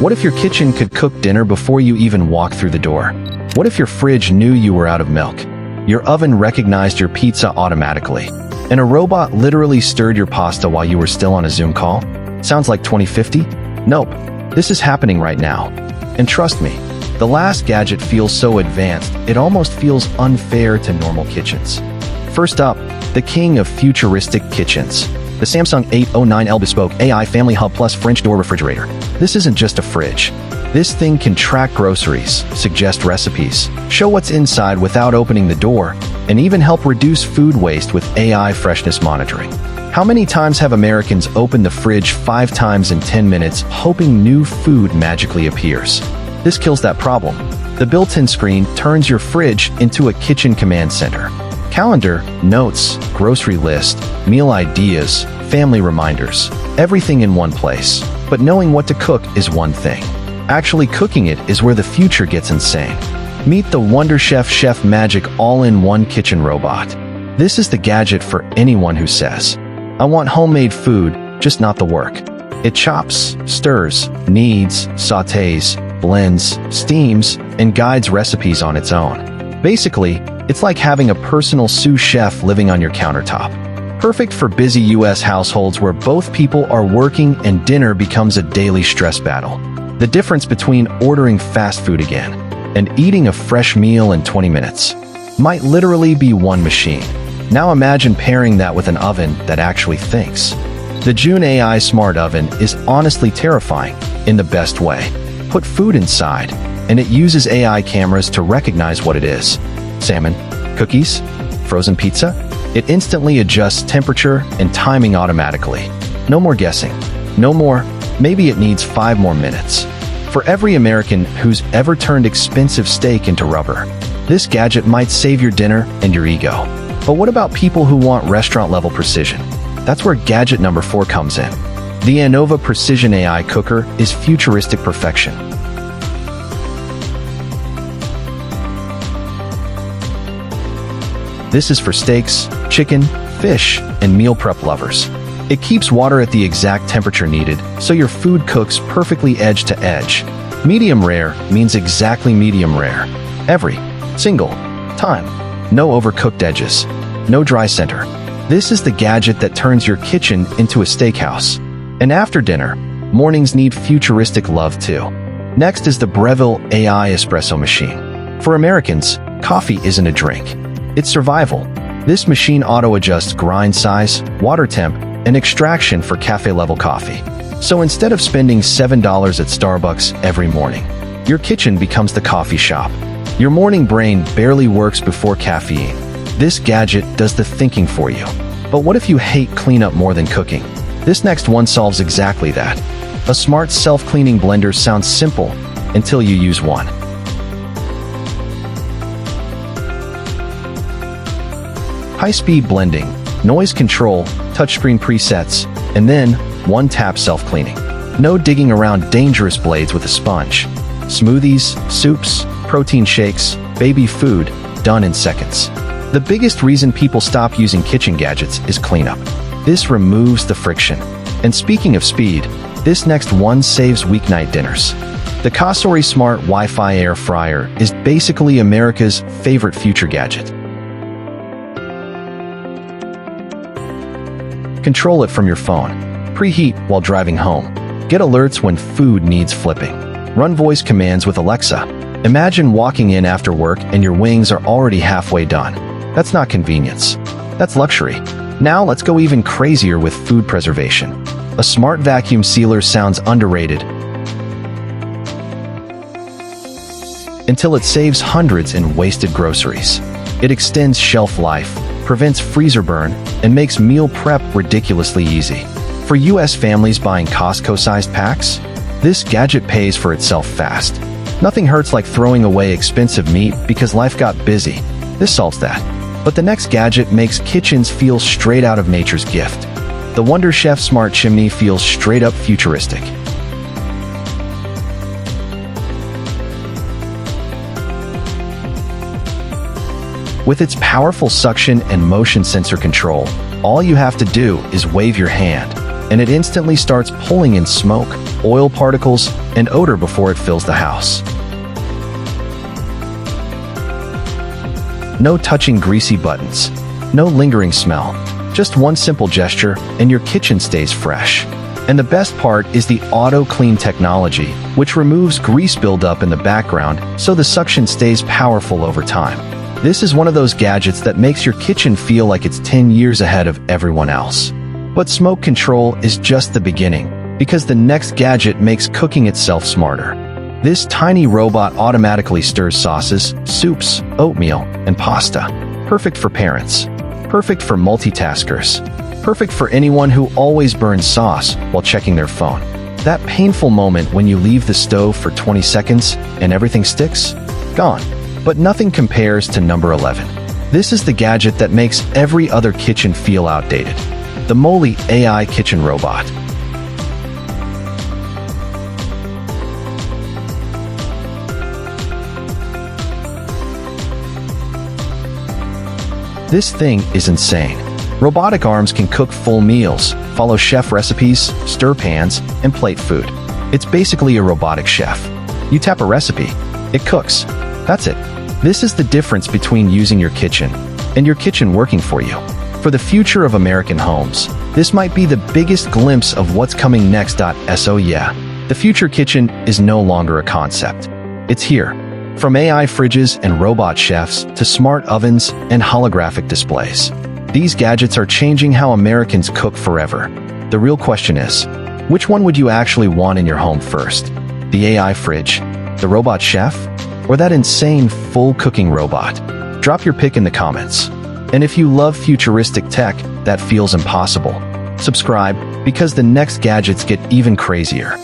What if your kitchen could cook dinner before you even walk through the door? What if your fridge knew you were out of milk? Your oven recognized your pizza automatically, and a robot literally stirred your pasta while you were still on a Zoom call? Sounds like 2050? Nope. This is happening right now. And trust me, the last gadget feels so advanced, it almost feels unfair to normal kitchens. First up, the king of futuristic kitchens. The Samsung 809L Bespoke AI Family Hub Plus French Door Refrigerator. This isn't just a fridge. This thing can track groceries, suggest recipes, show what's inside without opening the door, and even help reduce food waste with AI freshness monitoring. How many times have Americans opened the fridge 5 times in 10 minutes hoping new food magically appears? This kills that problem. The built-in screen turns your fridge into a kitchen command center. Calendar, notes, grocery list, meal ideas, family reminders, everything in one place. But knowing what to cook is one thing. Actually cooking it is where the future gets insane. Meet the Wonder Chef Magic all-in-one kitchen robot. This is the gadget for anyone who says, "I want homemade food, just not the work." It chops, stirs, kneads, sautés, blends, steams, and guides recipes on its own. Basically, it's like having a personal sous chef living on your countertop. Perfect for busy US households where both people are working and dinner becomes a daily stress battle. The difference between ordering fast food again and eating a fresh meal in 20 minutes might literally be one machine. Now imagine pairing that with an oven that actually thinks. The June AI Smart Oven is honestly terrifying in the best way. Put food inside, and it uses AI cameras to recognize what it is. Salmon, cookies, frozen pizza? It instantly adjusts temperature and timing automatically. No more guessing. No more, maybe it needs 5 more minutes. For every American who's ever turned expensive steak into rubber, this gadget might save your dinner and your ego. But what about people who want restaurant-level precision? That's where gadget number 4 comes in. The Anova Precision AI Cooker is futuristic perfection. This is for steaks, chicken, fish, and meal prep lovers. It keeps water at the exact temperature needed, so your food cooks perfectly edge to edge. Medium rare means exactly medium rare. Every single time. No overcooked edges. No dry center. This is the gadget that turns your kitchen into a steakhouse. And after dinner, mornings need futuristic love too. Next is the Breville AI Espresso Machine. For Americans, coffee isn't a drink. It's survival. This machine auto-adjusts grind size, water temp, and extraction for cafe-level coffee. So instead of spending $7 at Starbucks every morning, your kitchen becomes the coffee shop. Your morning brain barely works before caffeine. This gadget does the thinking for you. But what if you hate cleanup more than cooking? This next one solves exactly that. A smart self-cleaning blender sounds simple until you use one. High-speed blending, noise control, touchscreen presets, and then one-tap self-cleaning. No digging around dangerous blades with a sponge. Smoothies, soups, protein shakes, baby food, done in seconds. The biggest reason people stop using kitchen gadgets is cleanup. This removes the friction. And speaking of speed, this next one saves weeknight dinners. The Cosori Smart Wi-Fi Air Fryer is basically America's favorite future gadget. Control it from your phone. Preheat while driving home. Get alerts when food needs flipping. Run voice commands with Alexa. Imagine walking in after work and your wings are already halfway done. That's not convenience. That's luxury. Now let's go even crazier with food preservation. A smart vacuum sealer sounds underrated until it saves hundreds in wasted groceries. It extends shelf life, prevents freezer burn, and makes meal prep ridiculously easy. For US families buying Costco-sized packs, this gadget pays for itself fast. Nothing hurts like throwing away expensive meat because life got busy. This solves that. But the next gadget makes kitchens feel straight out of nature's gift. The Wonder Chef Smart Chimney feels straight up futuristic. With its powerful suction and motion sensor control, all you have to do is wave your hand, and it instantly starts pulling in smoke, oil particles and odor before it fills the house. No touching greasy buttons. No lingering smell. Just one simple gesture, and your kitchen stays fresh. And the best part is the auto-clean technology, which removes grease buildup in the background so the suction stays powerful over time. This is one of those gadgets that makes your kitchen feel like it's 10 years ahead of everyone else. But smoke control is just the beginning, because the next gadget makes cooking itself smarter. This tiny robot automatically stirs sauces, soups, oatmeal, and pasta. Perfect for parents. Perfect for multitaskers. Perfect for anyone who always burns sauce while checking their phone. That painful moment when you leave the stove for 20 seconds and everything sticks? Gone. But nothing compares to number 11. This is the gadget that makes every other kitchen feel outdated. The Molly AI Kitchen Robot. This thing is insane. Robotic arms can cook full meals, follow chef recipes, stir pans, and plate food. It's basically a robotic chef. You tap a recipe, it cooks. That's it. This is the difference between using your kitchen and your kitchen working for you. For the future of American homes, this might be the biggest glimpse of what's coming next. So yeah, the future kitchen is no longer a concept. It's here. From AI fridges and robot chefs to smart ovens and holographic displays. These gadgets are changing how Americans cook forever. The real question is, which one would you actually want in your home first? The AI fridge, the robot chef, or that insane full cooking robot? Drop your pick in the comments. And if you love futuristic tech that feels impossible, subscribe because the next gadgets get even crazier.